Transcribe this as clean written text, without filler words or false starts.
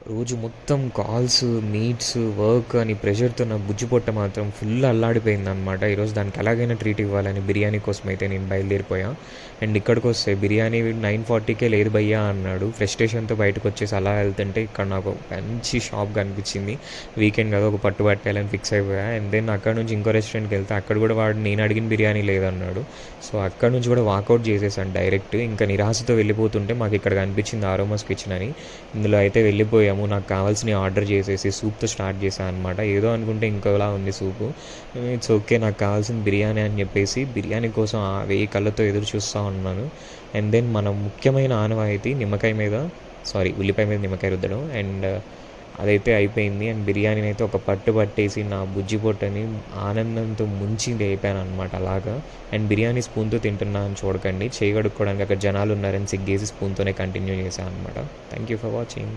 రోజు మొత్తం calls, meets, work అని ప్రెషర్‌తో నా బుజ్జి పొట్ట మాత్రం ఫుల్ అల్లాడిపోయిందనమాట. ఈరోజు దానికి ఎలాగైనా ట్రీట్ ఇవ్వాలని బిర్యానీ కోసమైతే నేను బయలుదేరిపోయా. అండ్ ఇక్కడికొస్తే బిర్యానీ 9:40కే లేదు భయ్యా అన్నాడు. ఫ్రస్ట్రేషన్‌తో బయటకొచ్చేసి అలా వెళ్తుంటే ఇక్కడ నాకు మంచి షాప్ కనిపించింది. వీకెండ్ కదా ఒక పట్టు పట్టేయాలని ఫిక్స్ అయిపోయా. అండ్ దెన్ అక్కడ నుంచి ఇంకో రెస్టారెంట్‌కి వెళ్తే అక్కడ కూడా వాడు నేను అడిగిన బిర్యానీ లేదన్నాడు. సో అక్కడ నుంచి కూడా వాకౌట్ చేసేసాను డైరెక్ట్. ఇంకా నిరాశతో వెళ్ళిపోతుంటే మాకు ఇక్కడ కనిపించింది ఆరోమాస్ కిచెన్ అని. ఇందులో అయితే వెళ్ళిపోయాము. నాకు కావాల్సినవి ఆర్డర్ చేసేసి సూప్తో స్టార్ట్ చేశాను అనమాట. ఏదో అనుకుంటే ఇంకోలా ఉంది సూపు. ఇట్స్ ఓకే, నాకు కావాల్సిన బిర్యానీ అని చెప్పేసి బిర్యానీ కోసం 1000 కళ్ళతో ఎదురు చూస్తూ ఉన్నాను. అండ్ దెన్ మన ముఖ్యమైన ఆనవాయితీ ఉల్లిపాయ మీద నిమ్మకాయ రుద్దడం. అండ్ అదైతే అయిపోయింది. అండ్ బిర్యానీని అయితే ఒక పట్టు పట్టేసి నా బుజ్జి పొట్టని ఆనందంతో ముంచి లేపాను అనమాట అలాగా. అండ్ బిర్యానీ స్పూన్తో తింటున్నా అని చూడకండి, చేయి కడుక్కోవడానికి అక్కడ జనాలు ఉన్నారని సిగ్గేసి స్పూన్తోనే కంటిన్యూ చేశాను అనమాట. Thank you for watching.